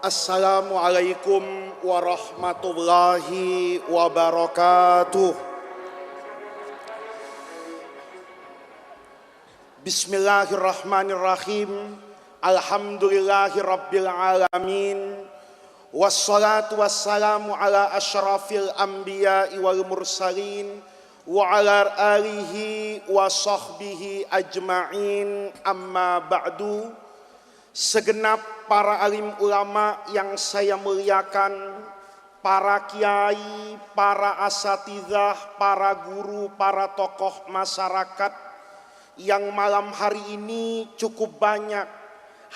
Assalamualaikum warahmatullahi wabarakatuh. Bismillahirrahmanirrahim. Alhamdulillahi rabbil alamin. Wassalatu wassalamu ala asyrafil anbiya'i wal mursalin wa ala alihi wa sahbihi ajma'in, amma ba'du. Segenap para alim ulama yang saya muliakan, para kiai, para asatidzah, para guru, para tokoh masyarakat yang malam hari ini cukup banyak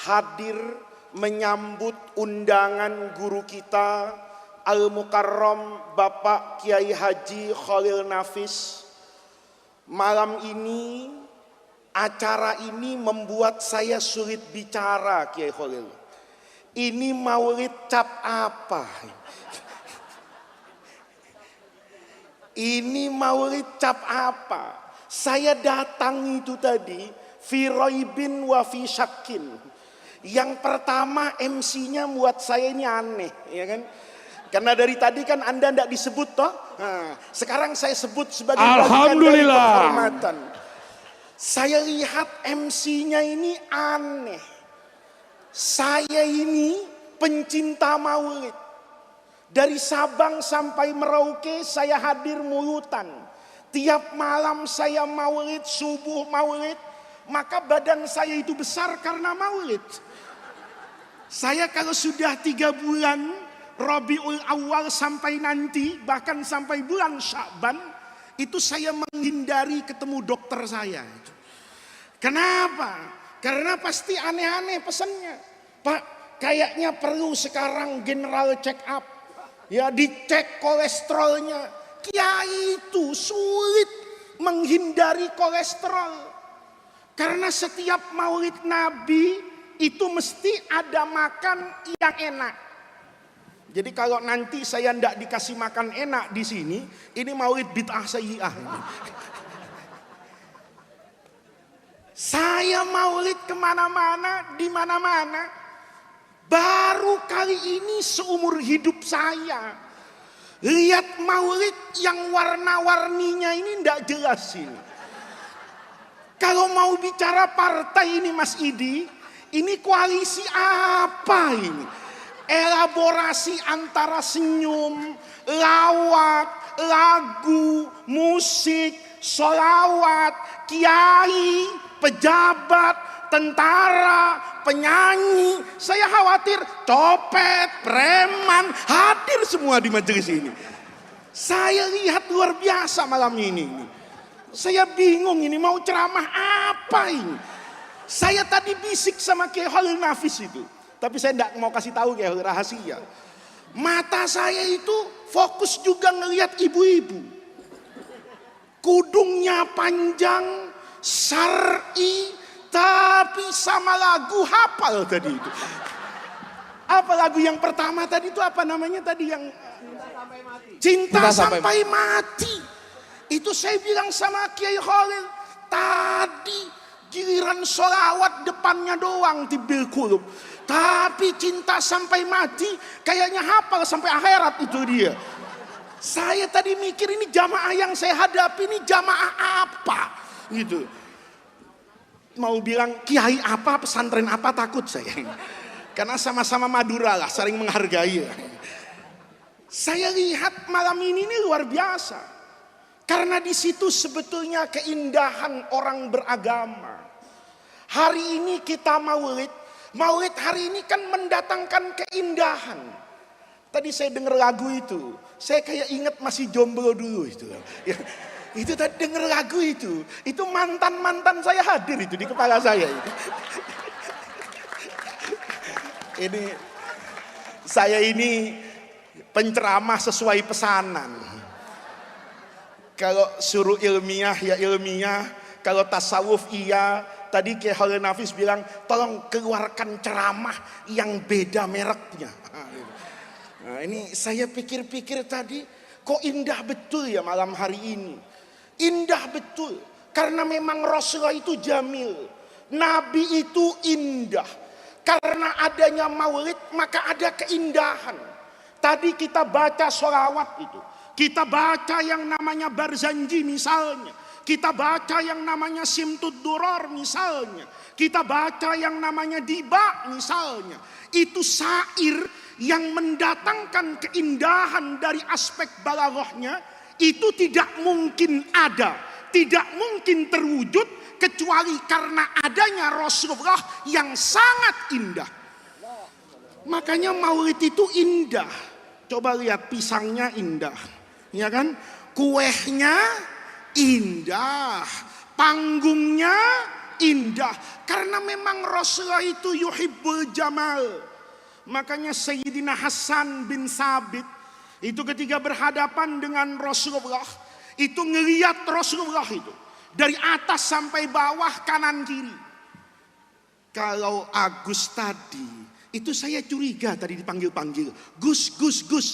hadir menyambut undangan guru kita Al-Mukarram Bapak Kiai Haji Khalil Nafis. Malam ini, acara ini membuat saya sulit bicara, Kiai Khalil. Ini maulid cap apa? Ini maulid cap apa? Saya datang itu tadi fi raibin wa fi syakkin. Yang pertama MC-nya buat saya ini aneh, ya kan? Karena dari tadi kan Anda tidak disebut toh. Nah, sekarang saya sebut sebagai Alhamdulillah. penghormatan. Saya lihat MC-nya ini aneh. Saya ini pencinta maulid. Dari Sabang sampai Merauke saya hadir mulutan. Tiap malam saya maulid, subuh maulid. Maka badan saya itu besar karena maulid. Saya kalau sudah 3 bulan Rabiul Awal sampai nanti, bahkan sampai bulan Sya'ban, itu saya menghindari ketemu dokter saya. Kenapa? Karena pasti aneh-aneh pesannya. Pak, kayaknya perlu sekarang general check up. Ya, dicek kolesterolnya. Kiai itu sulit menghindari kolesterol. Karena setiap maulid Nabi itu mesti ada makan yang enak. Jadi kalau nanti saya tidak dikasih makan enak di sini, ini maulid bid'ah sayyi'ah. Saya maulid kemana-mana, di mana-mana. Baru kali ini seumur hidup saya lihat maulid yang warna-warninya ini tidak jelas ini. Kalau mau bicara partai ini Mas Idi, ini koalisi apa ini? Elaborasi antara senyum, lawak, lagu, musik, sholawat, kiai, pejabat, tentara, penyanyi. Saya khawatir copet, preman hadir semua di majelis ini. Saya lihat luar biasa malam ini. Saya bingung ini mau ceramah apa ini. Saya tadi bisik sama Kiai Khalil Nafis itu. Tapi saya tidak mau kasih tahu kayak rahasia. Mata saya itu fokus juga ngelihat ibu-ibu. Kudungnya panjang, syar'i, tapi sama lagu hafal tadi itu. Apa lagu yang pertama tadi itu apa namanya tadi yang Cinta sampai mati. Itu saya bilang sama Kiai Khalil, tadi giliran sholawat depannya doang tibil kulub. Tapi cinta sampai mati kayaknya hafal sampai akhirat itu dia. Saya tadi mikir ini jamaah yang saya hadapi ini jamaah apa gitu. Mau bilang kiai apa, pesantren apa takut saya. Karena sama-sama Madura lah, saling menghargai. Saya lihat malam ini luar biasa. Karena di situ sebetulnya keindahan orang beragama. Hari ini kita maulid. Maulid hari ini kan mendatangkan keindahan. Tadi saya dengar lagu itu, saya kayak ingat masih jomblo dulu itu. Ya, itu tadi dengar lagu itu mantan-mantan saya hadir itu di kepala saya. Ini saya ini penceramah sesuai pesanan. Kalau suruh ilmiah ya ilmiah, kalau tasawuf iya. Tadi Kiai Khalil Nafis bilang, tolong keluarkan ceramah yang beda mereknya. Nah, ini saya pikir-pikir tadi, kok indah betul ya malam hari ini. Indah betul, karena memang Rasulullah itu jamil. Nabi itu indah. Karena adanya maulid maka ada keindahan. Tadi kita baca sholawat itu. Kita baca yang namanya Barzanji misalnya. Kita baca yang namanya Simtud Duror misalnya. Kita baca yang namanya Diba misalnya. Itu syair yang mendatangkan keindahan dari aspek balaghahnya. Itu tidak mungkin ada, tidak mungkin terwujud kecuali karena adanya Rasulullah yang sangat indah. Makanya maulid itu indah. Coba lihat pisangnya indah, ya kan? Kuehnya indah, panggungnya indah. Karena memang Rasulullah itu yuhibbul jamal. Makanya Sayyidina Hasan bin Sabit itu ketika berhadapan dengan Rasulullah, itu ngelihat Rasulullah itu dari atas sampai bawah, kanan kiri. Kalau Agus tadi, itu saya curiga tadi dipanggil-panggil. Gus, Gus, Gus.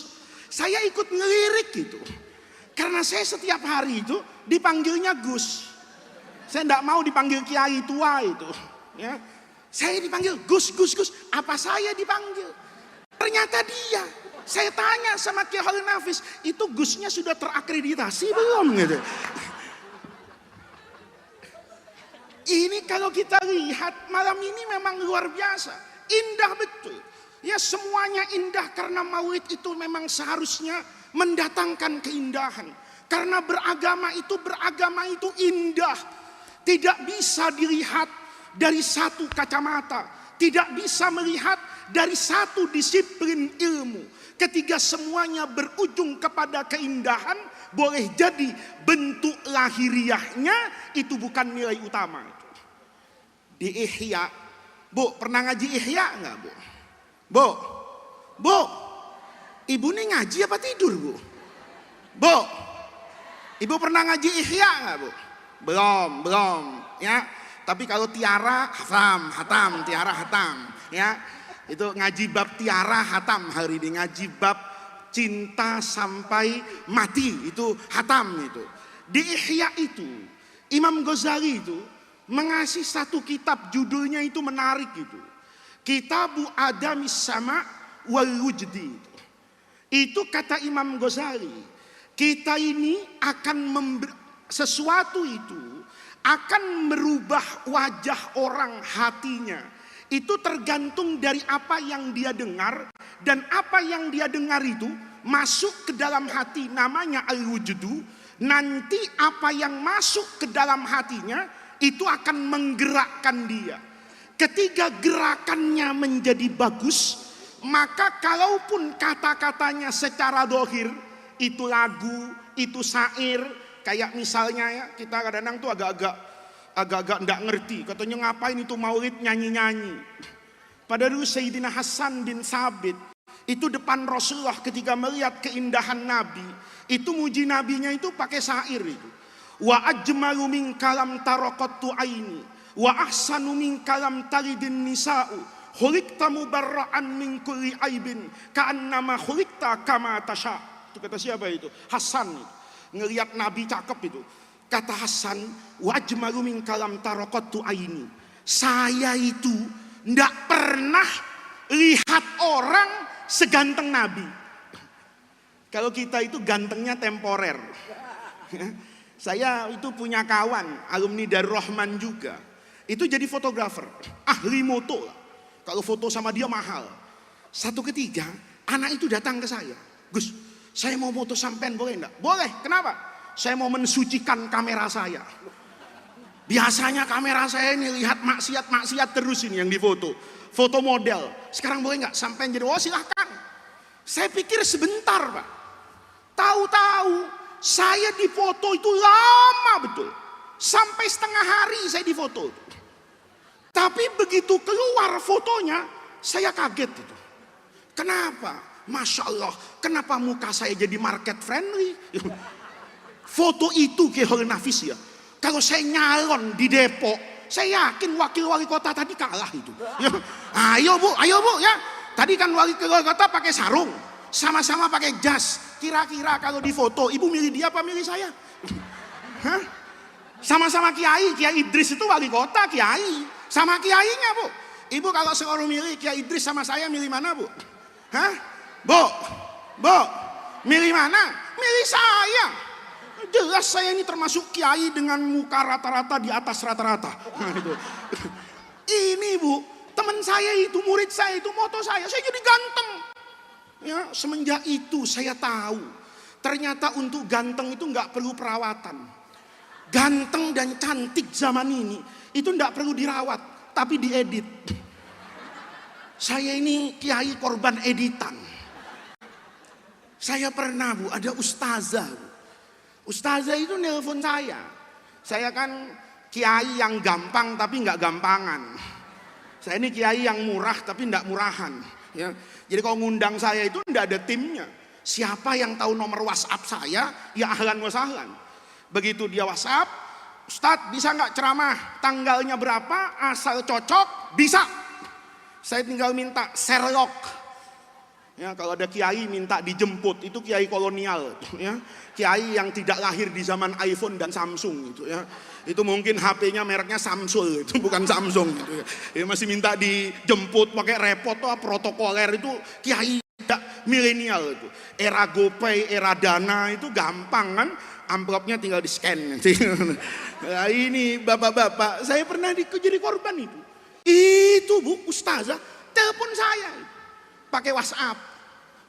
Saya ikut ngelirik gitu. Karena saya setiap hari itu dipanggilnya Gus. Saya tidak mau dipanggil kiai tua itu. Ya. Saya dipanggil Gus, Gus, Gus. Apa saya dipanggil? Ternyata dia. Saya tanya sama Kiai Khalil Nafis, itu Gusnya sudah terakreditasi belum gitu. Ini kalau kita lihat malam ini memang luar biasa, indah betul. Ya semuanya indah karena maulid itu memang seharusnya mendatangkan keindahan. Karena beragama itu indah. Tidak bisa dilihat dari satu kacamata, tidak bisa melihat dari satu disiplin ilmu. Ketika semuanya berujung kepada keindahan, boleh jadi bentuk lahiriahnya itu bukan nilai utama. Di Ihya, Bu, pernah ngaji Ihya enggak, Bu? Bu, ibu ini ngaji apa tidur, Bu? Bu, ibu pernah ngaji Ihya enggak, Bu? Belum, ya. Tapi kalau tiara hatam, tiara hatam, ya. Itu ngaji bab tiara hatam hari ini, ngaji bab cinta sampai mati itu hatam itu. Di Ihya itu Imam Ghazali itu mengasih satu kitab, judulnya itu menarik itu. Kitabu Adamis Sama wal Wujdi. Itu kata Imam Ghazali, kita ini akan sesuatu itu akan merubah wajah orang, hatinya. Itu tergantung dari apa yang dia dengar, dan apa yang dia dengar itu masuk ke dalam hati, namanya al-wujdu. Nanti apa yang masuk ke dalam hatinya itu akan menggerakkan dia. Ketika gerakannya menjadi bagus, maka kalaupun kata-katanya secara dohir itu lagu, itu syair, kayak misalnya ya, kita kadang-kadang tuh agak-agak enggak ngerti, katanya ngapain itu maulid nyanyi-nyanyi. Pada dulu Sayyidina Hasan bin Sabit itu depan Rasulullah ketika melihat keindahan Nabi, itu muji nabinya itu pakai syair itu. Wa ajmalu min kalam taraqattu aini wa ahsanu min kalam talidin nisa'u khuliqta mubarra'an min kulli aibin ka'annama khuliqta kama tasha. Itu kata siapa itu? Hasan. Ngelihat Nabi cakep itu. Kata Hasan, wajmalu min kalam taraqattu aini. Saya itu ndak pernah lihat orang seganteng Nabi. Kalau kita itu gantengnya temporer. Saya itu punya kawan, alumni Darul Rahman juga. Itu jadi fotografer, ahli moto lah. Kalau foto sama dia mahal. Satu ketika, anak itu datang ke saya. Gus, saya mau foto sampean boleh enggak? Boleh, kenapa? Saya mau mensucikan kamera saya. Biasanya kamera saya ini lihat maksiat terus ini yang difoto. Foto model. Sekarang boleh nggak sampai jadi? Oh silahkan. Saya pikir sebentar, Pak. Tahu-tahu saya difoto itu lama betul. Sampai setengah hari saya difoto. Tapi begitu keluar fotonya, saya kaget itu. Kenapa? Masya Allah, kenapa muka saya jadi market friendly? Foto itu Kiai Khalil Nafis ya. Kalau saya nyalon di Depok, saya yakin wakil wali kota tadi kalah itu. Ya. Ayo bu ya. Tadi kan wali kota pakai sarung, sama-sama pakai jas. Kira-kira kalau di foto, ibu milih dia apa milih saya? Hah? Sama-sama kiai Idris itu wali kota kiai, sama kiainya bu. Ibu kalau seluruh milih Kiai Idris sama saya milih mana Bu? Hah? Bu, milih mana? Milih saya. Jelas saya ini termasuk kiai dengan muka rata-rata di atas rata-rata. Nah, itu. Ini Bu, teman saya itu, murid saya itu, moto saya jadi ganteng. Ya, semenjak itu saya tahu, ternyata untuk ganteng itu nggak perlu perawatan. Ganteng dan cantik zaman ini itu nggak perlu dirawat, tapi diedit. Saya ini kiai korban editan. Saya pernah Bu, ada ustazah. Ustazah itu nelpon saya. Saya kan kiai yang gampang tapi nggak gampangan. Saya ini kiai yang murah tapi nggak murahan. Ya. Jadi kalau ngundang saya itu nggak ada timnya. Siapa yang tahu nomor WhatsApp saya, ya ahlan wa sahlan. Begitu dia WhatsApp, Ustadz bisa nggak ceramah? Tanggalnya berapa? Asal cocok, bisa. Saya tinggal minta Sherlock. Ya, kalau ada kiai minta dijemput, itu kiai kolonial. Ya. Kiai yang tidak lahir di zaman iPhone dan Samsung itu ya. Itu mungkin HP-nya mereknya Samsung, itu bukan Samsung gitu ya. Ya masih minta dijemput pakai repot tuh protokoler, itu kiai tidak milenial itu. Era GoPay, era Dana itu gampang kan, amplopnya tinggal di-scan. Nah, ini bapak-bapak, saya pernah jadi korban itu. Itu Bu, ustazah telepon saya pakai WhatsApp.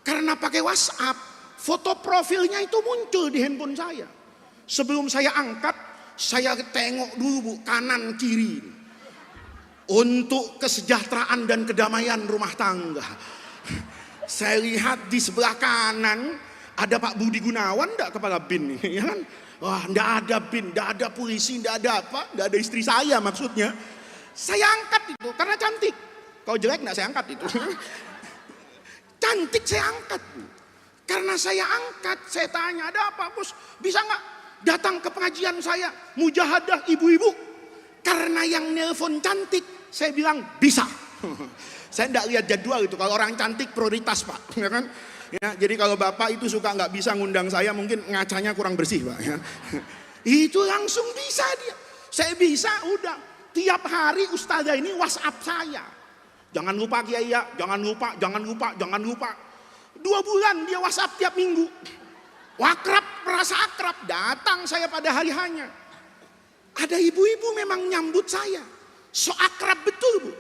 Karena pakai WhatsApp, foto profilnya itu muncul di handphone saya. Sebelum saya angkat, saya tengok dulu Bu, kanan kiri. Untuk kesejahteraan dan kedamaian rumah tangga. Saya lihat di sebelah kanan ada Pak Budi Gunawan, enggak kepala BIN ya kan? Wah, enggak ada BIN, enggak ada polisi, enggak ada apa, enggak ada istri saya maksudnya. Saya angkat itu karena cantik. Kalau jelek enggak saya angkat itu. Cantik saya angkat Bu. Karena saya angkat, saya tanya, ada apa Bos? Bisa nggak datang ke pengajian saya, mujahadah ibu-ibu? Karena yang nelpon cantik, saya bilang bisa. Saya enggak lihat jadwal itu, kalau orang cantik prioritas Pak, ya kan? Ya, jadi kalau Bapak itu suka nggak bisa ngundang saya, mungkin ngacanya kurang bersih Pak. Ya. Itu langsung bisa dia. Saya bisa, udah. Tiap hari ustazah ini WhatsApp saya. Jangan lupa Kiai ya, jangan lupa. 2 bulan dia WhatsApp tiap minggu. Wakrab, merasa akrab, datang saya pada hari hanya. Ada ibu-ibu memang nyambut saya. So akrab betul Bu.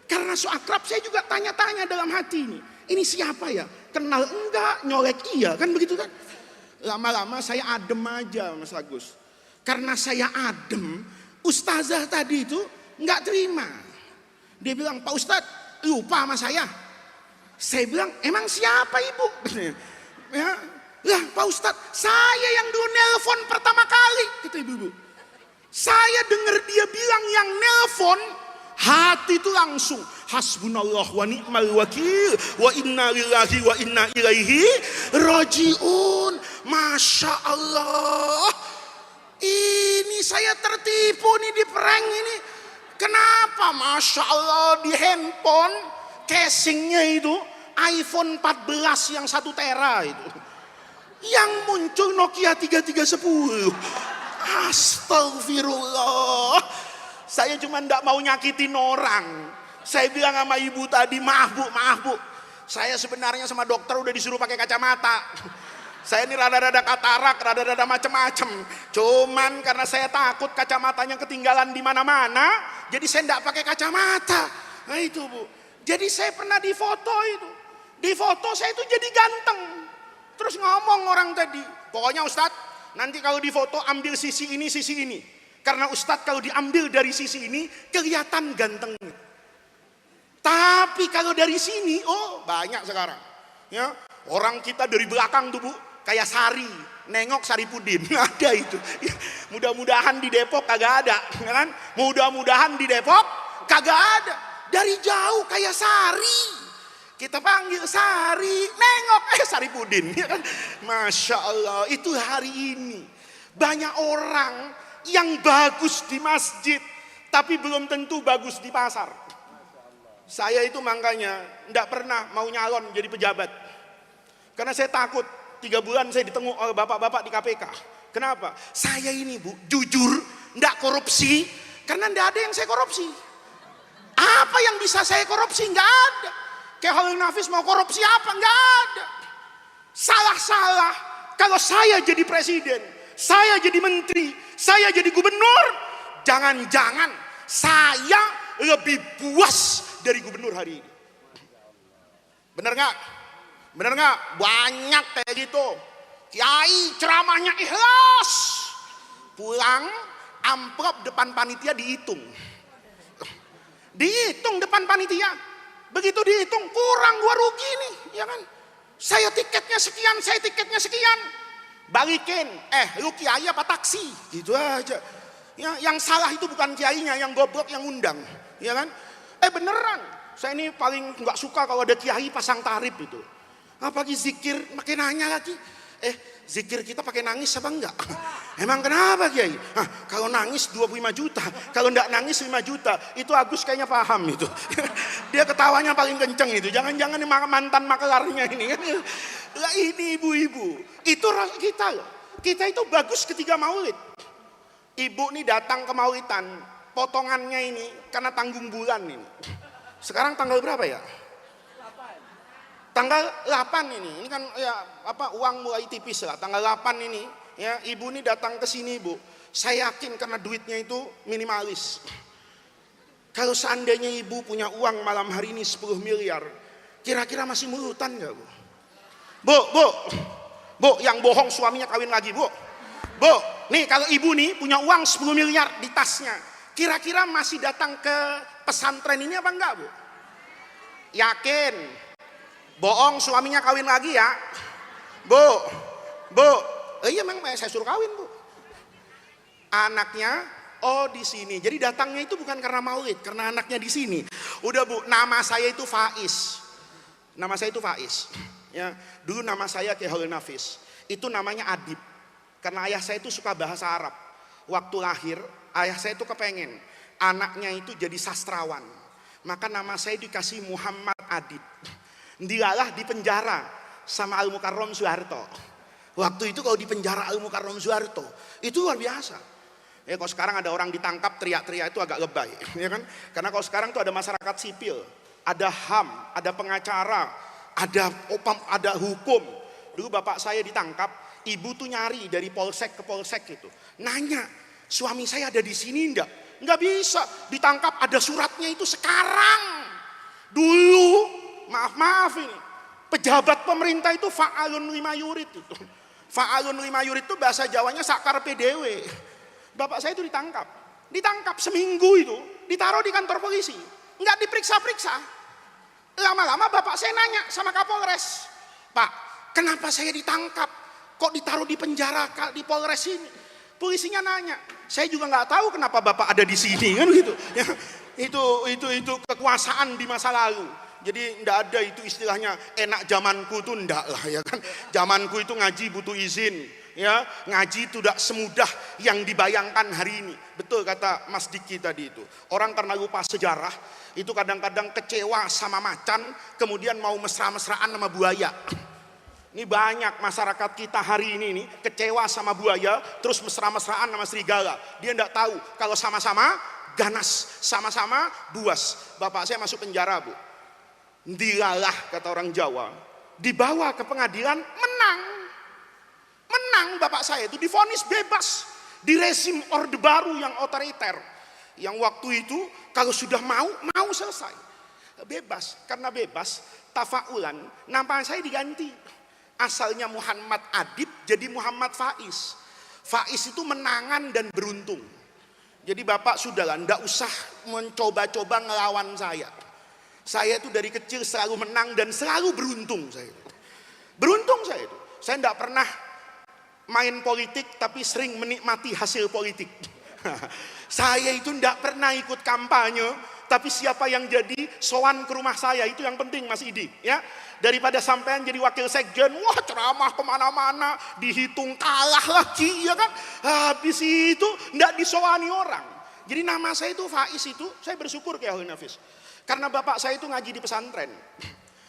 Karena so akrab saya juga tanya-tanya dalam hati ini. Ini siapa ya? Kenal enggak, nyolek iya, kan begitu kan? Lama-lama saya adem aja Mas Agus. Karena saya adem, ustazah tadi itu enggak terima. Dia bilang, Pak Ustadz lupa sama saya. Saya bilang, emang siapa ibu? Ya, lah Pak Ustadz, saya yang dulu nelpon pertama kali. Kata ibu-ibu. Saya dengar dia bilang yang nelpon, hati itu langsung hasbunallah wa ni'mal wakil wa inna lillahi wa inna ilaihi rajiun. Masya Allah. Ini saya tertipu nih di prank ini. Kenapa? Masya Allah, di handphone casingnya itu iPhone 14 yang 1 tera itu. Yang muncul Nokia 3310. Astagfirullah. Saya cuma enggak mau nyakitin orang. Saya bilang sama ibu tadi, maaf bu. Saya sebenarnya sama dokter udah disuruh pakai kacamata. Saya ini rada-rada katarak, rada-rada macem-macem. Cuman karena saya takut kacamatanya ketinggalan di mana-mana, jadi saya enggak pakai kacamata. Nah itu Bu. Jadi saya pernah difoto itu. Di foto saya itu jadi ganteng. Terus ngomong orang tadi, pokoknya Ustadz, nanti kalau di foto ambil sisi ini, sisi ini. Karena Ustadz kalau diambil dari sisi ini, kelihatan gantengnya. Tapi kalau dari sini, oh banyak sekarang. Ya, orang kita dari belakang tuh Bu, kayak Sari, nengok Saripudin, ada itu. Ya, mudah-mudahan di Depok kagak ada, ya kan? Mudah-mudahan di Depok kagak ada. Dari jauh kayak Sari. Kita panggil Sari, nengok Saripudin, ya kan? Masya Allah, itu hari ini banyak orang yang bagus di masjid, tapi belum tentu bagus di pasar. Saya itu makanya enggak pernah mau nyalon jadi pejabat. Karena saya takut 3 bulan saya ditengok oleh bapak-bapak di KPK. Kenapa? Saya ini Bu, jujur, enggak korupsi, karena enggak ada yang saya korupsi. Apa yang bisa saya korupsi? Nggak ada. Kayak Khalil Nafis mau korupsi apa? Nggak ada. Salah-salah. Kalau saya jadi presiden, saya jadi menteri, saya jadi gubernur, jangan-jangan saya lebih puas dari gubernur hari ini. Bener nggak? Bener nggak? Banyak kayak gitu. Kiai ceramahnya ikhlas, pulang amplop depan panitia dihitung depan panitia. Begitu dihitung kurang, gua rugi nih, ya kan? Saya tiketnya sekian, balikin. Lu kiai apa taksi? Gitu aja. Ya, yang salah itu bukan kiainya, yang goblok yang undang, ya kan? Beneran, saya ini paling nggak suka kalau ada kiai pasang tarif itu. Apalagi zikir, makin nanya lagi. Zikir kita pakai nangis apa enggak? Emang kenapa Kiai? Kalau nangis 25 juta, kalau enggak nangis 5 juta. Itu Agus kayaknya paham itu. Dia ketawanya paling kenceng itu. Jangan-jangan mantan makelarnya ini kan. Lah ini ibu-ibu, itu kita loh. Kita itu bagus ketika maulid. Ibu nih datang ke maulidan, potongannya ini karena tanggung bulan ini. Sekarang tanggal berapa ya? Tanggal 8 ini kan ya uang mulai tipis lah. Tanggal 8 ini ya, ibu ini datang ke sini Bu. Saya yakin karena duitnya itu minimalis. Kalau seandainya ibu punya uang malam hari ini 10 miliar, kira-kira masih mulutan nggak Bu? Bu, yang bohong suaminya kawin lagi Bu. Bu, nih kalau ibu nih punya uang 10 miliar di tasnya, kira-kira masih datang ke pesantren ini apa enggak Bu? Yakin? Bohong suaminya kawin lagi ya. Bu, iya memang saya suruh kawin Bu. Anaknya di sini. Jadi datangnya itu bukan karena maulid, karena anaknya di sini. Udah Bu, nama saya itu Faiz. Nama saya itu Faiz. Ya, dulu nama saya kayak Khalil Nafis. Itu namanya Adib. Karena ayah saya itu suka bahasa Arab. Waktu lahir, ayah saya itu kepengen anaknya itu jadi sastrawan. Maka nama saya dikasih Muhammad Adib. Dilalah di penjara sama Al-Mukarram Soeharto. Waktu itu kalau di penjara Al-Mukarram Soeharto itu luar biasa. Ya kalau sekarang ada orang ditangkap teriak-teriak itu agak lebay, ya kan? Karena kalau sekarang tuh ada masyarakat sipil, ada HAM, ada pengacara, ada hukum. Dulu bapak saya ditangkap, ibu tuh nyari dari polsek ke polsek gitu. Nanya, suami saya ada di sini enggak? Enggak bisa, ditangkap ada suratnya itu sekarang. Dulu maaf ini, pejabat pemerintah itu fa'alun lima yurid itu. Fa'alun lima yurid itu bahasa Jawanya sakar PDW. Bapak saya itu ditangkap seminggu itu, ditaruh di kantor polisi, nggak diperiksa-periksa. Lama-lama bapak saya nanya sama Kapolres, Pak, kenapa saya ditangkap? Kok ditaruh di penjara di Polres ini? Polisinya nanya, saya juga nggak tahu kenapa bapak ada di sini kan gitu. Ya, itu kekuasaan di masa lalu. Jadi ndak ada itu istilahnya enak zamanku tuh ndak lah ya kan. Zamanku itu ngaji butuh izin, ya. Ngaji itu tidak semudah yang dibayangkan hari ini. Betul kata Mas Diki tadi itu. Orang karena lupa sejarah itu kadang-kadang kecewa sama macan, kemudian mau mesra-mesraan sama buaya. Ini banyak masyarakat kita hari ini nih kecewa sama buaya, terus mesra-mesraan sama serigala. Dia ndak tahu kalau sama-sama ganas, sama-sama buas. Bapak saya masuk penjara Bu. Dilalah kata orang Jawa, dibawa ke pengadilan, menang bapak saya itu divonis bebas di rezim Orde Baru yang otoriter, yang waktu itu kalau sudah mau selesai bebas. Karena bebas tafaulan nama saya diganti, asalnya Muhammad Adib jadi Muhammad Faiz. Faiz itu menangan dan beruntung. Jadi bapak sudahlah ndak usah mencoba-coba ngelawan saya. Saya itu dari kecil selalu menang dan selalu beruntung saya. Beruntung saya itu. Saya tidak pernah main politik tapi sering menikmati hasil politik. Saya itu tidak pernah ikut kampanye, tapi siapa yang jadi sowan ke rumah saya itu yang penting Mas Idi. Ya, daripada sampean jadi wakil sekjen, wah ceramah kemana-mana, dihitung kalah lagi, ya kan? Habis itu tidak disowani orang. Jadi nama saya itu Faiz itu, saya bersyukur kayak Khalil Nafis. Karena bapak saya itu ngaji di pesantren.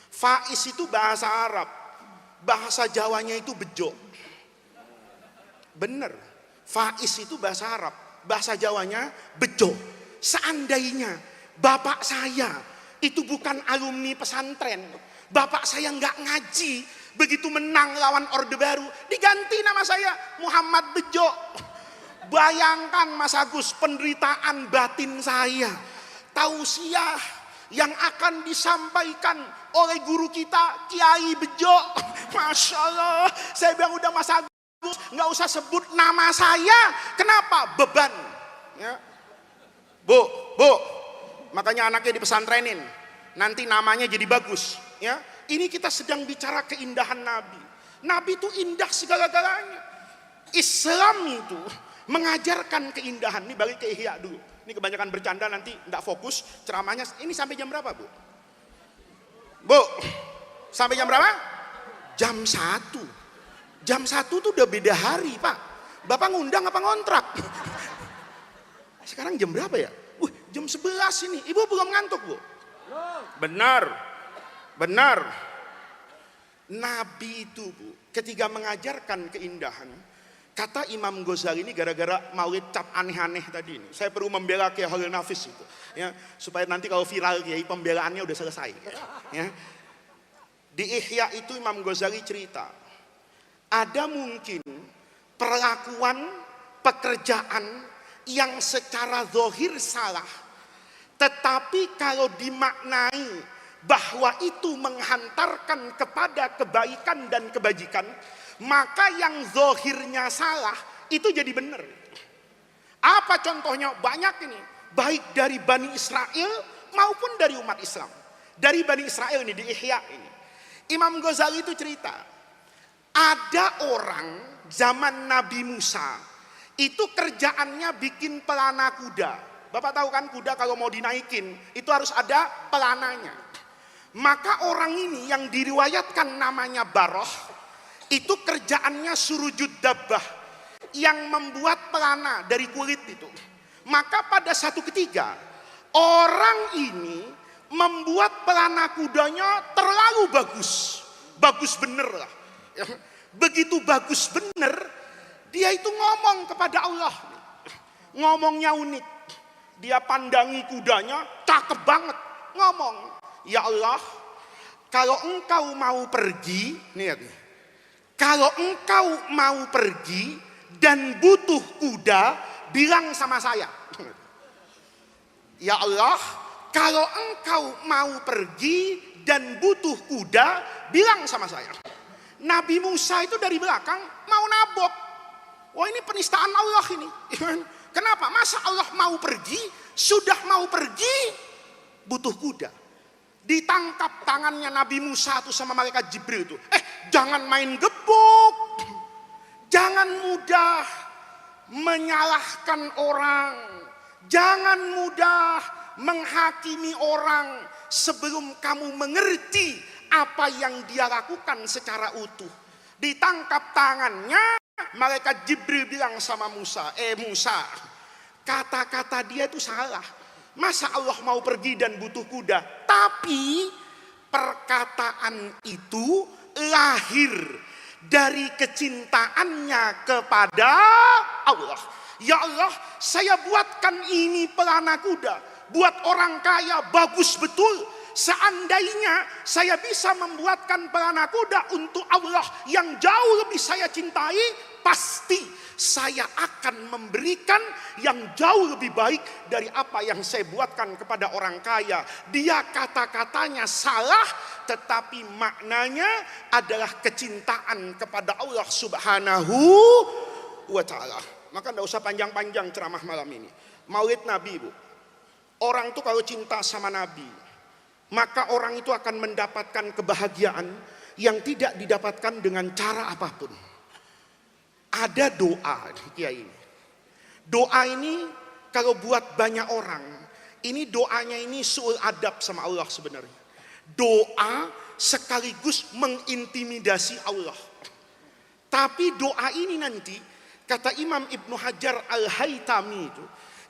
Faiz itu bahasa Arab, bahasa Jawanya itu bejo. Bener, Faiz itu bahasa Arab, bahasa Jawanya bejo. Seandainya Bapak saya itu bukan alumni pesantren. Bapak saya nggak ngaji. Begitu menang lawan Orde Baru, diganti nama saya Muhammad Bejo. Bayangkan Mas Agus, penderitaan batin saya. Tausiah yang akan disampaikan oleh guru kita Kiai Bejo. Masya Allah, saya bilang udah Mas Agus nggak usah sebut nama saya. Kenapa? Beban. Ya. Bu, makanya anaknya dipesantrenin. Nanti namanya jadi bagus. Ya, ini kita sedang bicara keindahan Nabi. Nabi itu indah segala-galanya. Islam itu mengajarkan keindahan. Ini balik ke Ihya dulu. Ini kebanyakan bercanda nanti nggak fokus ceramahnya. Ini sampai jam berapa, Bu? Bu, sampai jam berapa? Jam 1. Jam 1 tuh udah beda hari, Pak. Bapak ngundang apa ngontrak? Sekarang jam berapa ya? Jam 11 ini. Ibu belum ngantuk, Bu? Benar. Nabi itu, Bu, ketika mengajarkan keindahan, kata Imam Ghazali ini gara-gara maulid cap aneh-aneh tadi ini. Saya perlu membela Kiai Khalil Nafis itu, ya, supaya nanti kalau viral Kiai pembelaannya udah selesai. Ya. Di Ihya itu Imam Ghazali cerita, ada mungkin perlakuan pekerjaan yang secara zahir salah, tetapi kalau dimaknai bahwa itu menghantarkan kepada kebaikan dan kebajikan, maka yang zahirnya salah itu jadi benar. Apa contohnya? Banyak ini, baik dari Bani Israel maupun dari umat Islam. Dari Bani Israel ini di Ihya ini, Imam Ghazali itu cerita, ada orang zaman Nabi Musa itu kerjaannya bikin pelana kuda. Bapak tahu kan kuda kalau mau dinaikin itu harus ada pelananya. Maka orang ini yang diriwayatkan namanya Baroh, itu kerjaannya surujud dabbah, yang membuat pelana dari kulit itu. Maka pada satu ketika orang ini membuat pelana kudanya terlalu bagus bener lah. Begitu bagus bener, dia itu ngomong kepada Allah. Ngomongnya unik. Dia pandangi kudanya, cakep banget. Ngomong, ya Allah, kalau engkau mau pergi, lihat nih. Kalau engkau mau pergi dan butuh kuda, bilang sama saya. Ya Allah, kalau engkau mau pergi dan butuh kuda, bilang sama saya. Nabi Musa itu dari belakang mau nabok. Wah, ini penistaan Allah ini. Kenapa? Masa Allah mau pergi, sudah mau pergi, butuh kuda. Ditangkap tangannya Nabi Musa itu sama malaikat Jibril itu. Jangan main gebuk. Jangan mudah menyalahkan orang. Jangan mudah menghakimi orang sebelum kamu mengerti apa yang dia lakukan secara utuh. Ditangkap tangannya, malaikat Jibril bilang sama Musa, Musa, kata-kata dia itu salah. Masa Allah mau pergi dan butuh kuda? Tapi perkataan itu lahir dari kecintaannya kepada Allah. Ya Allah, saya buatkan ini pelana kuda, buat orang kaya bagus betul. Seandainya saya bisa membuatkan pelana kuda untuk Allah yang jauh lebih saya cintai, pasti saya akan memberikan yang jauh lebih baik dari apa yang saya buatkan kepada orang kaya. Dia kata-katanya salah, tetapi maknanya adalah kecintaan kepada Allah Subhanahu wa ta'ala. Maka tidak usah panjang-panjang ceramah malam ini. Maulid Nabi, Bu. Orang itu kalau cinta sama Nabi, maka orang itu akan mendapatkan kebahagiaan yang tidak didapatkan dengan cara apapun. Ada doa, Kiai. Doa ini kalau buat banyak orang, ini doanya ini suul adab sama Allah sebenarnya. Doa sekaligus mengintimidasi Allah. Tapi doa ini nanti, kata Imam Ibnu Hajar Al-Haytami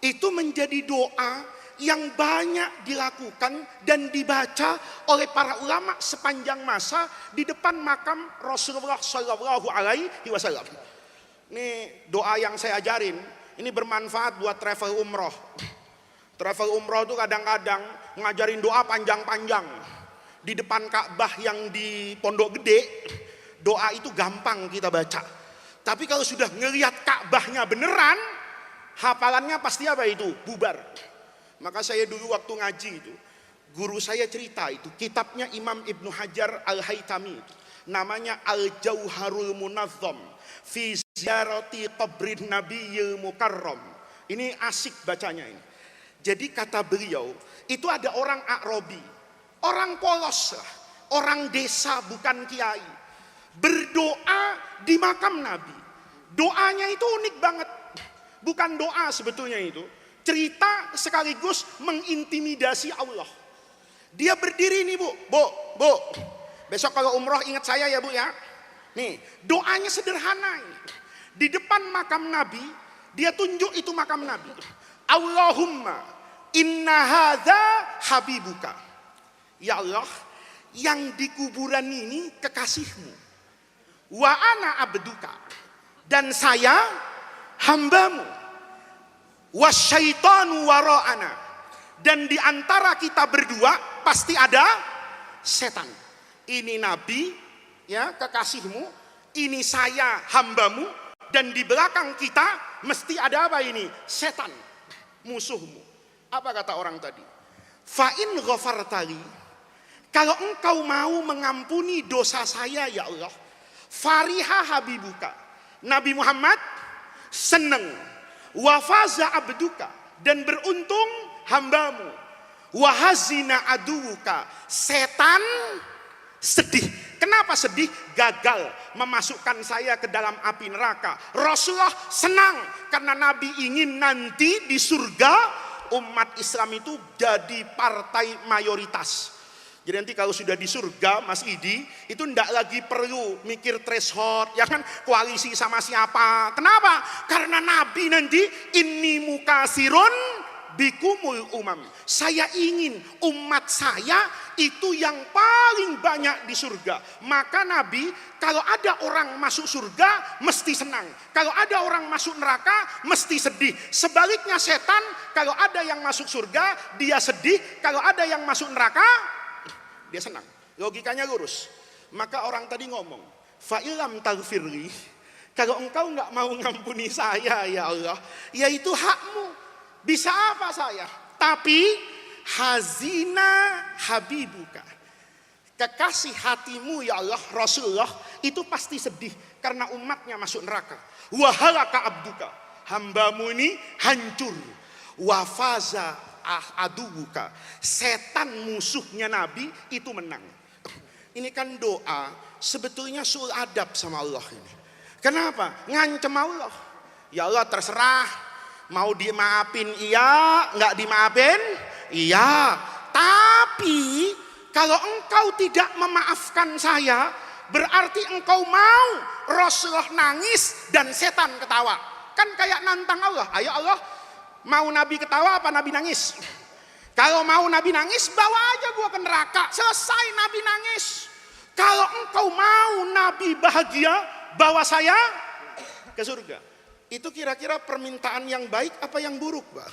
itu menjadi doa yang banyak dilakukan dan dibaca oleh para ulama sepanjang masa di depan makam Rasulullah Shallallahu Alaihi Wasallam. Ini doa yang saya ajarin, ini bermanfaat buat travel umroh. Travel umroh tuh kadang-kadang ngajarin doa panjang-panjang. Di depan Ka'bah yang di Pondok Gede, doa itu gampang kita baca. Tapi kalau sudah ngelihat Ka'bahnya beneran, hafalannya pasti apa itu? Bubar. Maka saya dulu waktu ngaji itu, guru saya cerita itu, kitabnya Imam Ibnu Hajar Al-Haytami, namanya Al-Jauharul Munazzam fi Ziyarati Qabrin Nabiyil Mukarram. Ini asik bacanya ini. Jadi kata beliau, itu ada orang A'robi, orang polos lah, orang desa bukan kiai, berdoa di makam Nabi. Doanya itu unik banget. Bukan doa sebetulnya itu, cerita sekaligus mengintimidasi Allah. Dia berdiri nih bu, besok kalau umroh ingat saya ya bu ya. Nih, doanya sederhana ini. Di depan makam Nabi, dia tunjuk itu makam Nabi. Allahumma inna hadza habibuka. Ya Allah, yang di kuburan ini kekasihmu. Wa ana abduka. Dan saya hambamu. Wasyaitanu wara'ana. Dan di antara kita berdua pasti ada setan. Ini Nabi, ya, kekasihmu. Ini saya hambamu. Dan di belakang kita mesti ada apa ini? Setan, musuhmu. Apa kata orang tadi? Fa'in ghafartali, kalau engkau mau mengampuni dosa saya ya Allah, fariha habibuka, Nabi Muhammad seneng, wafaza abduka, dan beruntung hambamu, wahazina aduka, setan sedih. Kenapa sedih? Gagal memasukkan saya ke dalam api neraka. Rasulullah senang karena Nabi ingin nanti di surga umat Islam itu jadi partai mayoritas. Jadi nanti kalau sudah di surga Mas Idi, itu ndak lagi perlu mikir threshold, ya kan, koalisi sama siapa. Kenapa? Karena Nabi nanti inni mukasirun bikumul umam. Saya ingin umat saya itu yang paling banyak di surga. Maka Nabi, kalau ada orang masuk surga mesti senang. Kalau ada orang masuk neraka mesti sedih. Sebaliknya setan, kalau ada yang masuk surga dia sedih, kalau ada yang masuk neraka dia senang. Logikanya lurus. Maka orang tadi ngomong, fa'ilam taghfirli, kalau engkau nggak mau ngampuni saya ya Allah, ya itu hakmu. Bisa apa saya? Tapi hazina habibuka, kekasih hatimu ya Allah, Rasulullah itu pasti sedih karena umatnya masuk neraka. Wahalaka abduka, hambamu ini hancur. Wafaza adubuka, setan musuhnya Nabi itu menang. Ini kan doa sebetulnya sul adab sama Allah ini. Kenapa? Ngancem Allah. Ya Allah terserah, mau dimaafin iya, nggak dimaafin iya. Tapi kalau engkau tidak memaafkan saya, berarti engkau mau Rasulullah nangis dan setan ketawa. Kan kayak nantang Allah. Ayo Allah, mau Nabi ketawa apa Nabi nangis? Kalau mau Nabi nangis, bawa aja gua ke neraka. Selesai Nabi nangis. Kalau engkau mau Nabi bahagia, bawa saya ke surga. Itu kira-kira permintaan yang baik apa yang buruk, Pak?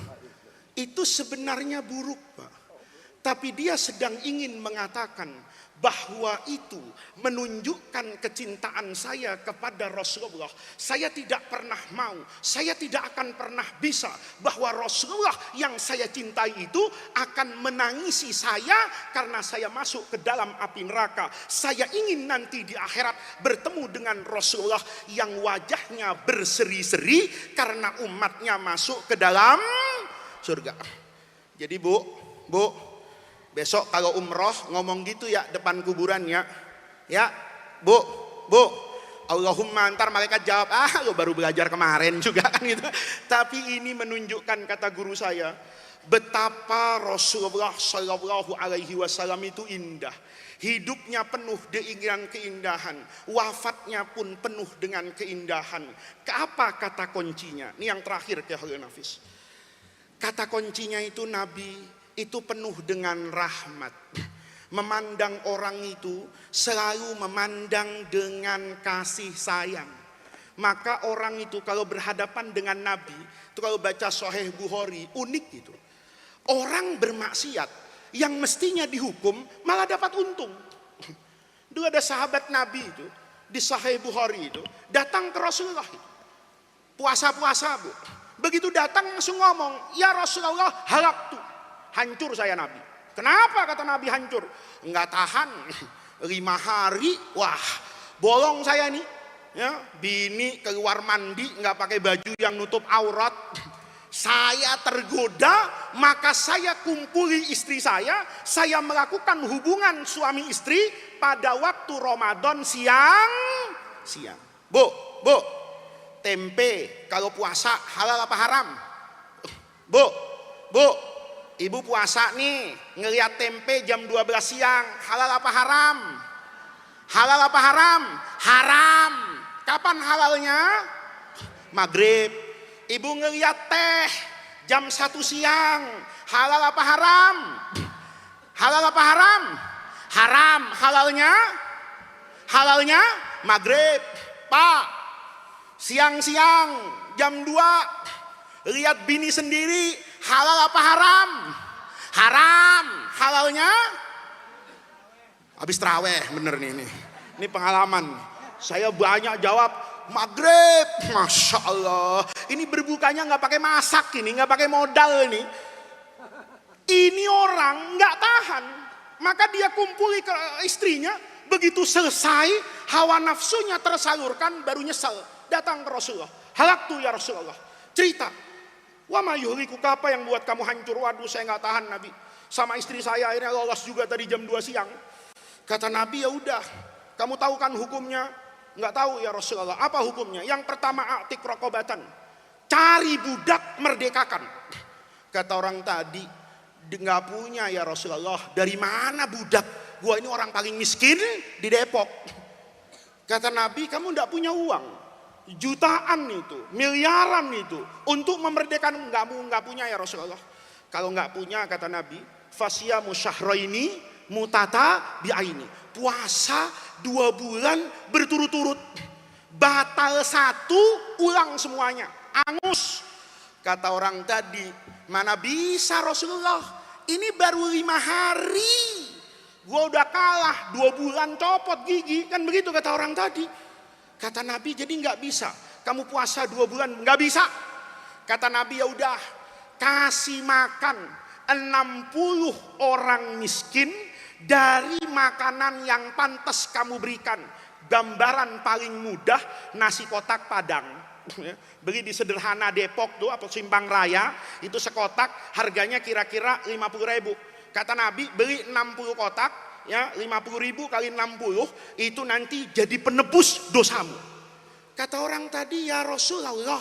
Itu sebenarnya buruk, Pak. Tapi dia sedang ingin mengatakan bahwa itu menunjukkan kecintaan saya kepada Rasulullah. Saya tidak pernah mau, saya tidak akan pernah bisa bahwa Rasulullah yang saya cintai itu akan menangisi saya karena saya masuk ke dalam api neraka. Saya ingin nanti di akhirat bertemu dengan Rasulullah yang wajahnya berseri-seri karena umatnya masuk ke dalam surga. Jadi bu, besok kalau umroh ngomong gitu ya depan kuburannya, ya bu, Allahumma, ntar malaikat jawab, lo baru belajar kemarin juga kan gitu. Tapi ini menunjukkan, kata guru saya, betapa Rasulullah Shallallahu Alaihi Wasallam itu indah. Hidupnya penuh dengan keindahan, wafatnya pun penuh dengan keindahan. Apa kata kuncinya? Ini yang terakhir ke Nafis. Kata kuncinya itu Nabi itu penuh dengan rahmat. Memandang orang itu selalu memandang dengan kasih sayang. Maka orang itu kalau berhadapan dengan Nabi, itu kalau baca Sahih Bukhari, unik gitu. Orang bermaksiat yang mestinya dihukum malah dapat untung. Dulu ada sahabat Nabi itu di Sahih Bukhari itu datang ke Rasulullah itu. Puasa-puasa bu. Begitu datang langsung ngomong, ya Rasulullah halaktu. Hancur saya Nabi. Kenapa kata Nabi hancur? Enggak tahan 5 hari, wah bolong saya nih. Ya, bini keluar mandi enggak pakai baju yang nutup aurat. Saya tergoda, maka saya kumpuli istri saya melakukan hubungan suami istri pada waktu Ramadan siang. Bu, tempe kalau puasa halal apa haram? Bu, ibu puasa nih, ngeliat tempe jam 12 siang, halal apa haram? Halal apa haram? Haram. Kapan halalnya? Maghrib. Ibu ngeliat teh jam 1 siang, halal apa haram? Halal apa haram? Haram. Halalnya? Halalnya maghrib. Pak, siang-siang jam 2 lihat bini sendiri, halal apa haram? Haram. Halalnya? Habis terawih, bener nih ini. Ini pengalaman. Saya banyak jawab maghrib, masya Allah. Ini berbukanya nggak pakai masak ini, nggak pakai modal ini. Ini orang nggak tahan, maka dia kumpuli ke istrinya. Begitu selesai, hawa nafsunya tersalurkan, baru nyesel. Datang ke Rasulullah. Halaktu ya Rasulullah. Cerita. Wa ma yuhlikuka, apa yang buat kamu hancur? Waduh, saya nggak tahan Nabi. Sama istri saya akhirnya lolos juga tadi jam 2 siang. Kata Nabi, ya udah, kamu tahu kan hukumnya? Nggak tahu ya Rasulullah. Apa hukumnya? Yang pertama atik rokobatan, cari budak merdekakan. Kata orang tadi, nggak punya ya Rasulullah. Dari mana budak? Gua ini orang paling miskin di Depok. Kata Nabi, kamu nggak punya uang, jutaan itu, miliaran itu untuk memerdekakan? Nggak punya ya Rasulullah. Kalau nggak punya kata Nabi, fasyamu syahraini mutata bi'aini, puasa 2 bulan berturut-turut, batal 1 ulang semuanya, angus. Kata orang tadi, mana bisa Rasulullah, ini baru 5 hari gua udah kalah, 2 bulan copot gigi, kan begitu kata orang tadi. Kata Nabi, jadi nggak bisa kamu puasa 2 bulan? Nggak bisa. Kata Nabi, ya udah, kasih makan 60 orang miskin dari makanan yang pantas kamu berikan. Gambaran paling mudah, nasi kotak Padang. Beli di Sederhana Depok tuh atau Simpang Raya, itu sekotak harganya kira-kira 50.000. Kata Nabi, beli 60 kotak, ya 50.000 kali 60 itu nanti jadi penebus dosamu. Kata orang tadi, ya Rasulullah,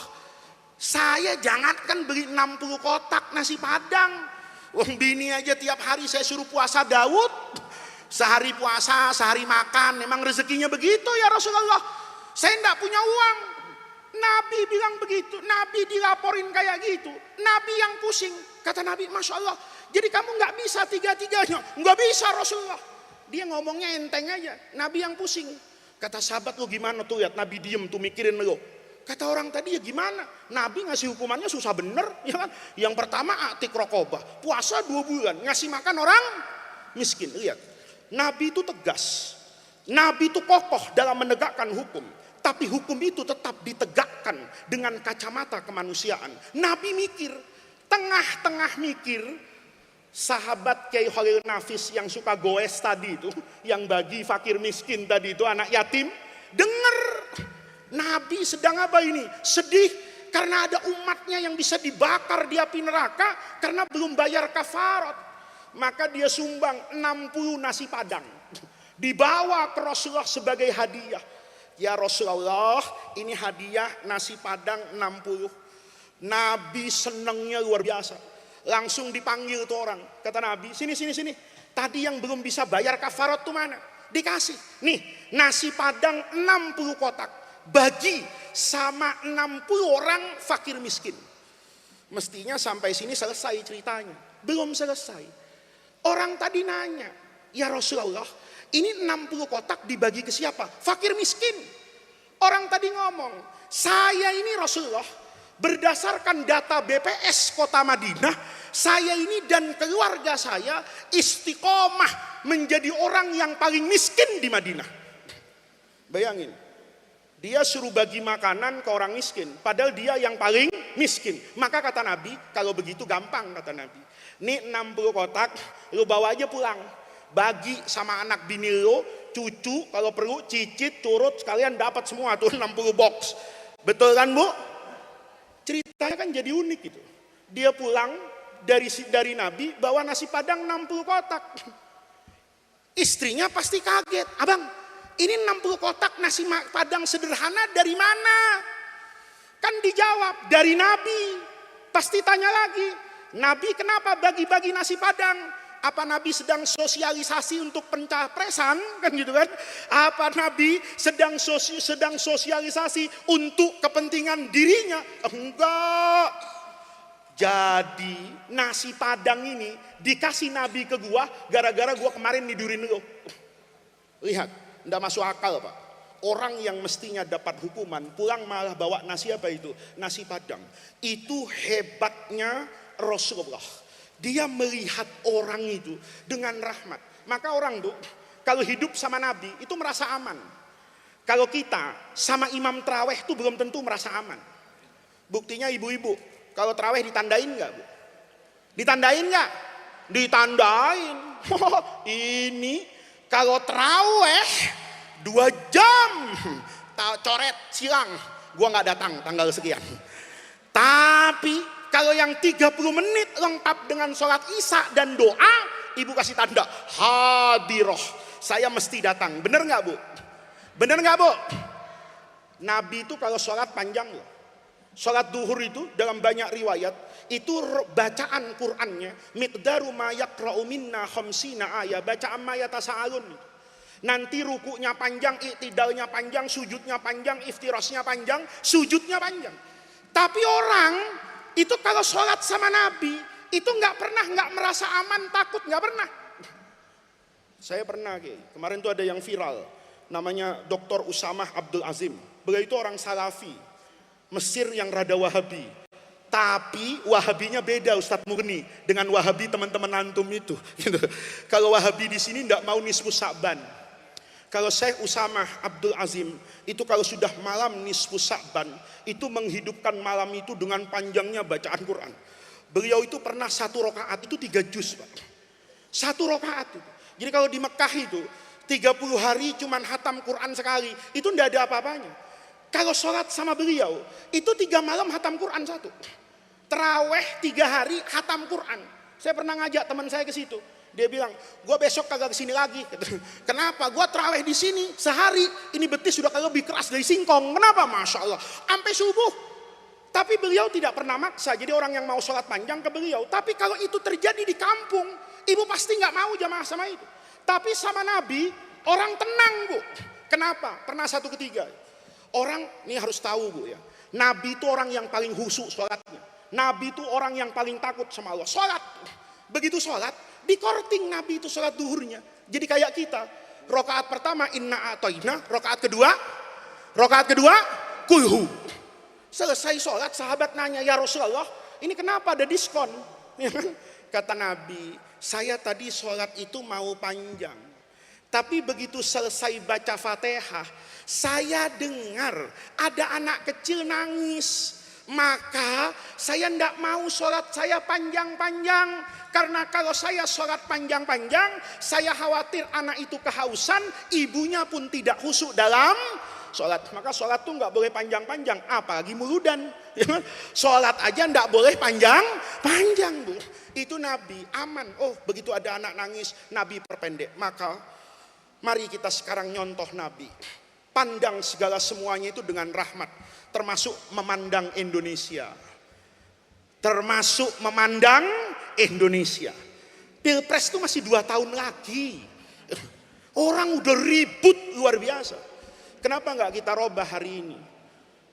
saya jangankan beli 60 kotak nasi Padang. Wong bini aja tiap hari saya suruh puasa Daud. Sehari puasa, sehari makan. Memang rezekinya begitu ya Rasulullah. Saya enggak punya uang. Nabi bilang begitu. Nabi dilaporin kayak gitu. Nabi yang pusing. Kata Nabi, Masya Allah. Jadi kamu nggak bisa 3-3-nya. Nggak bisa Rasulullah. Dia ngomongnya enteng aja. Nabi yang pusing. Kata sahabat, lo gimana tuh lihat Nabi diem tuh mikirin lo. Kata orang tadi, ya gimana? Nabi ngasih hukumannya susah bener, ya kan? Yang pertama atik rokobah, puasa 2 bulan, ngasih makan orang miskin. Lihat, Nabi itu tegas, Nabi itu kokoh dalam menegakkan hukum. Tapi hukum itu tetap ditegakkan dengan kacamata kemanusiaan. Nabi mikir, tengah-tengah mikir, sahabat Kiai Khalil Nafis yang suka goes tadi itu, yang bagi fakir miskin tadi itu, anak yatim, denger. Nabi sedang apa ini? Sedih karena ada umatnya yang bisa dibakar di api neraka karena belum bayar kafarat. Maka dia sumbang 60 nasi Padang. Dibawa ke Rasulullah sebagai hadiah. Ya Rasulullah, ini hadiah nasi Padang 60. Nabi senangnya luar biasa. Langsung dipanggil tuh orang. Kata Nabi, sini. Tadi yang belum bisa bayar kafarat tuh mana? Dikasih. Nih, nasi Padang 60 kotak. Bagi sama 60 orang fakir miskin. Mestinya sampai sini selesai ceritanya. Belum selesai. Orang tadi nanya, ya Rasulullah, ini 60 kotak dibagi ke siapa? Fakir miskin. Orang tadi ngomong, saya ini Rasulullah, berdasarkan data BPS Kota Madinah, saya ini dan keluarga saya istiqomah menjadi orang yang paling miskin di Madinah. Bayangin, dia suruh bagi makanan ke orang miskin, padahal dia yang paling miskin. Maka kata Nabi, kalau begitu gampang kata Nabi. Ini 60 kotak, lu bawa aja pulang. Bagi sama anak bini lo, cucu, kalau perlu cicit, turut, sekalian dapat semua tuh 60 box. Betul kan Bu? Ceritanya kan jadi unik gitu. Dia pulang dari Nabi bawa nasi padang 60 kotak. Istrinya pasti kaget. Abang, ini 60 kotak nasi padang sederhana dari mana? Kan dijawab, dari Nabi. Pasti tanya lagi, Nabi kenapa bagi-bagi nasi padang? Apa Nabi sedang sosialisasi untuk pencapresan? Kan gitu kan? Apa Nabi sedang sosialisasi untuk kepentingan dirinya? Enggak. Jadi nasi padang ini dikasih Nabi ke gua gara-gara gua kemarin nidurin lo. Lihat, enggak masuk akal Pak. Orang yang mestinya dapat hukuman pulang malah bawa nasi apa itu? Nasi padang. Itu hebatnya Rasulullah. Dia melihat orang itu dengan rahmat. Maka orang tuh kalau hidup sama Nabi itu merasa aman. Kalau kita sama imam terawih itu belum tentu merasa aman. Buktinya ibu-ibu, kalau terawih ditandain nggak Bu? Ditandain nggak? Ditandain. Ini kalau terawih 2 jam coret silang, gua nggak datang tanggal sekian. Tapi kalau yang 30 menit lengkap dengan sholat isya dan doa, ibu kasih tanda hadiroh, saya mesti datang. Bener nggak Bu? Bener nggak Bu? Nabi itu kalau sholat panjang loh. Sholat duhur itu dalam banyak riwayat itu bacaan Qur'annya miqdaru ma yaqra'u minna khamsina ayat, bacaan ma yatasaalun. Nanti rukunya panjang, iktidalnya panjang, sujudnya panjang, iftirasnya panjang, sujudnya panjang. Tapi orang itu kalau sholat sama Nabi itu nggak merasa aman, takut, nggak pernah. Saya pernah kemarin tuh ada yang viral, namanya Dr. Usamah Abdul Azim. Beliau itu orang Salafi Mesir yang rada Wahabi. Tapi Wahabinya beda Ustadz Murni dengan Wahabi teman-teman antum itu. Kalau Wahabi di sini nggak mau nisfu Sa'ban. Kalau Syekh Usamah Abdul Azim itu kalau sudah malam nisfu Sa'ban itu menghidupkan malam itu dengan panjangnya bacaan Quran. Beliau itu pernah 1 rakaat itu 3 juz Pak. 1 rakaat itu. Jadi kalau di Mekah itu 30 hari cuman hatam Quran sekali, itu tidak ada apa-apanya. Kalau sholat sama beliau itu 3 malam hatam Quran 1. Terawih 3 hari hatam Quran. Saya pernah ngajak teman saya ke situ. Dia bilang, gue besok kagak kesini lagi. Kenapa? Gue terawih di sini sehari. Ini betis sudah kagak lebih keras dari singkong. Kenapa? Masya Allah. Sampai subuh. Tapi beliau tidak pernah maksa. Jadi orang yang mau sholat panjang ke beliau. Tapi kalau itu terjadi di kampung, ibu pasti nggak mau jamaah sama itu. Tapi sama Nabi, orang tenang Bu. Kenapa? Pernah 1 ketiga. Orang, ini harus tahu Bu ya. Nabi itu orang yang paling khusyuk sholatnya. Nabi itu orang yang paling takut sama Allah. Sholat. Begitu sholat, dikorting Nabi itu sholat duhurnya. Jadi kayak kita, rakaat pertama inna atoina, rakaat kedua kulhu. Selesai sholat, sahabat nanya, ya Rasulullah, ini kenapa ada diskon? Kata Nabi, saya tadi sholat itu mau panjang, tapi begitu selesai baca Fatihah, saya dengar ada anak kecil nangis. Maka saya tidak mau sholat saya panjang-panjang. Karena kalau saya sholat panjang-panjang, saya khawatir anak itu kehausan, ibunya pun tidak khusyuk dalam sholat. Maka sholat tuh nggak boleh panjang-panjang, apalagi muludan. Sholat aja nggak boleh panjang-panjang Bu. Itu Nabi aman. Oh begitu ada anak nangis, Nabi perpendek. Maka mari kita sekarang nyontoh Nabi. Pandang segala semuanya itu dengan rahmat, termasuk memandang Indonesia. Termasuk memandang Indonesia. Pilpres itu masih 2 tahun lagi. Orang udah ribut luar biasa. Kenapa nggak kita robah hari ini?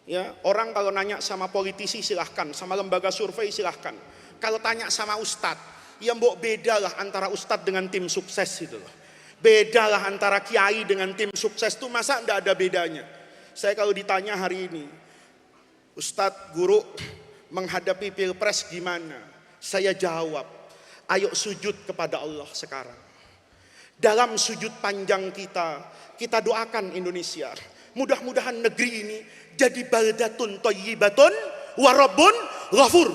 Ya, orang kalau nanya sama politisi silahkan, sama lembaga survei silahkan. Kalau tanya sama ustadz, ya mbok bedalah antara ustadz dengan tim sukses itu loh. Bedalah antara kiai dengan tim sukses itu masa enggak ada bedanya. Saya kalau ditanya hari ini, Ustadz, guru menghadapi pilpres gimana? Saya jawab, ayo sujud kepada Allah sekarang. Dalam sujud panjang kita doakan Indonesia. Mudah-mudahan negeri ini jadi baldatun thayyibatun wa rabbun ghafur.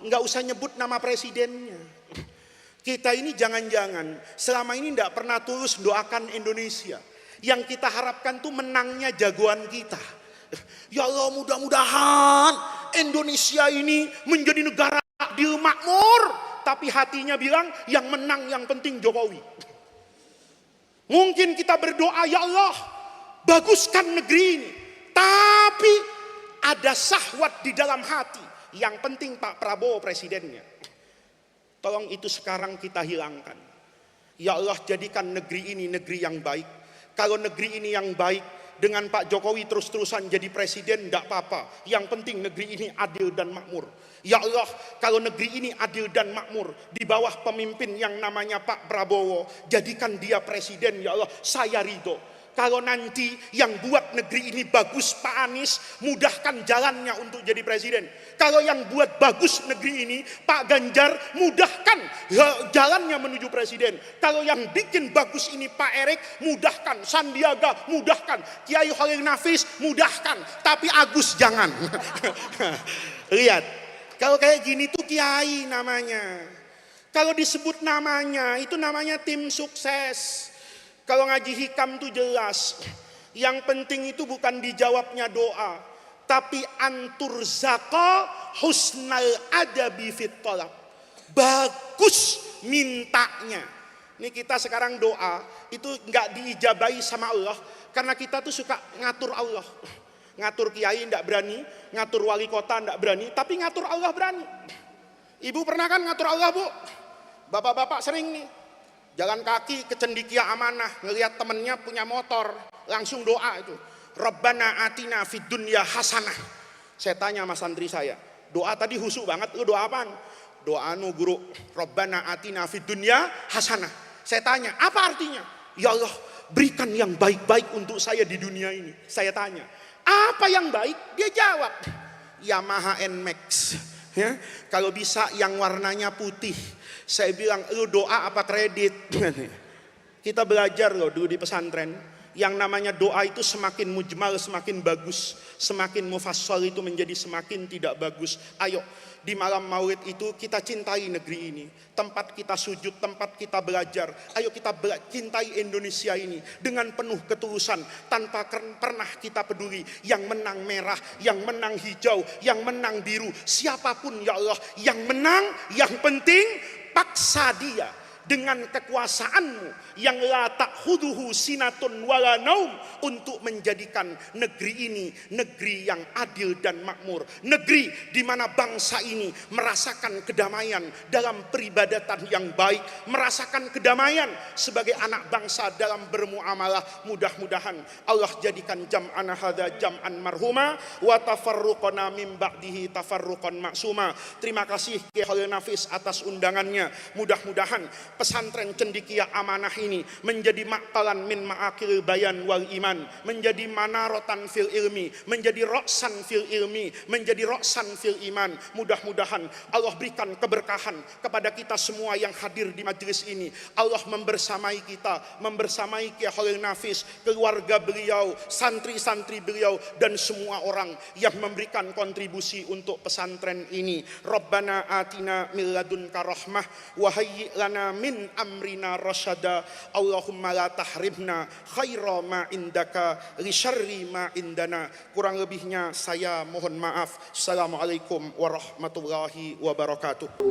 Enggak usah nyebut nama presidennya. Kita ini jangan-jangan selama ini enggak pernah tulus doakan Indonesia. Yang kita harapkan tuh menangnya jagoan kita. Ya Allah, mudah-mudahan Indonesia ini menjadi negara adil makmur. Tapi hatinya bilang yang menang yang penting Jokowi. Mungkin kita berdoa, ya Allah, baguskan negeri ini. Tapi ada syahwat di dalam hati. Yang penting Pak Prabowo presidennya. Tolong itu sekarang kita hilangkan. Ya Allah, jadikan negeri ini negeri yang baik. Kalau negeri ini yang baik, dengan Pak Jokowi terus-terusan jadi presiden, tidak apa-apa. Yang penting negeri ini adil dan makmur. Ya Allah, kalau negeri ini adil dan makmur, di bawah pemimpin yang namanya Pak Prabowo, jadikan dia presiden, ya Allah, saya ridho. Kalau nanti yang buat negeri ini bagus Pak Anies, mudahkan jalannya untuk jadi presiden. Kalau yang buat bagus negeri ini Pak Ganjar, mudahkan jalannya menuju presiden. Kalau yang bikin bagus ini Pak Erik, mudahkan. Sandiaga, mudahkan. Kiai Khalil Nafis, mudahkan. Tapi Agus jangan. Lihat, kalau kayak gini tuh kiai namanya. Kalau disebut namanya, itu namanya tim sukses. Kalau ngaji hikam tuh jelas. Yang penting itu bukan dijawabnya doa, tapi antur zaka husnal adabi fit thalab. Bagus mintanya. Ini kita sekarang doa itu nggak diijabahi sama Allah karena kita tuh suka ngatur Allah. Ngatur kiai ndak berani, ngatur wali kota ndak berani, tapi ngatur Allah berani. Ibu pernah kan ngatur Allah, Bu? Bapak-bapak sering nih. Jalan kaki ke cendikia amanah, ngelihat temennya punya motor, langsung doa itu. Rabbana atina fid dunya hasanah. Saya tanya sama santri saya, doa tadi husuk banget, lu doa apaan? Doa anu guru, Rabbana atina fid dunya hasanah. Saya tanya, apa artinya? Ya Allah, berikan yang baik-baik untuk saya di dunia ini. Saya tanya, apa yang baik? Dia jawab, Yamaha NMAX. Ya, kalau bisa yang warnanya putih. Saya bilang, lu doa apa kredit? Kita belajar loh dulu di pesantren. Yang namanya doa itu semakin mujmal, semakin bagus. Semakin mufassal itu menjadi semakin tidak bagus. Ayo, di malam maulid itu kita cintai negeri ini. Tempat kita sujud, tempat kita belajar. Ayo kita cintai Indonesia ini. Dengan penuh ketulusan. Tanpa pernah kita peduli. Yang menang merah, yang menang hijau, yang menang biru. Siapapun ya Allah, yang menang, yang penting paksa dia dengan kekuasaanmu yang la ta'khuduhu sinatun wala naum untuk menjadikan negeri ini negeri yang adil dan makmur, negeri di mana bangsa ini merasakan kedamaian dalam peribadatan yang baik, merasakan kedamaian sebagai anak bangsa dalam bermuamalah. Mudah-mudahan Allah jadikan jam'ana hadza jam'an marhuma wa tafarruqana min ba'dihi tafarruqan maksuma. Terima kasih Kiai Khalil Nafis atas undangannya. Mudah-mudahan pesantren Cendikia Amanah ini menjadi maqalan min ma'akil bayan wal iman, menjadi manarotan fil ilmi, menjadi roksan fil ilmi, menjadi roksan fil iman. Mudah-mudahan Allah berikan keberkahan kepada kita semua yang hadir di majelis ini. Allah membersamai kita, membersamai Kiai Khalil Nafis, keluarga beliau, santri-santri beliau, dan semua orang yang memberikan kontribusi untuk pesantren ini. Rabbana atina min ladunka rahmah wa hayyi lana min amrina rasyada. Allahumma la tahrimna khaira ma indaka li syarri ma indana. Kurang lebihnya saya mohon maaf. Assalamualaikum warahmatullahi wabarakatuh.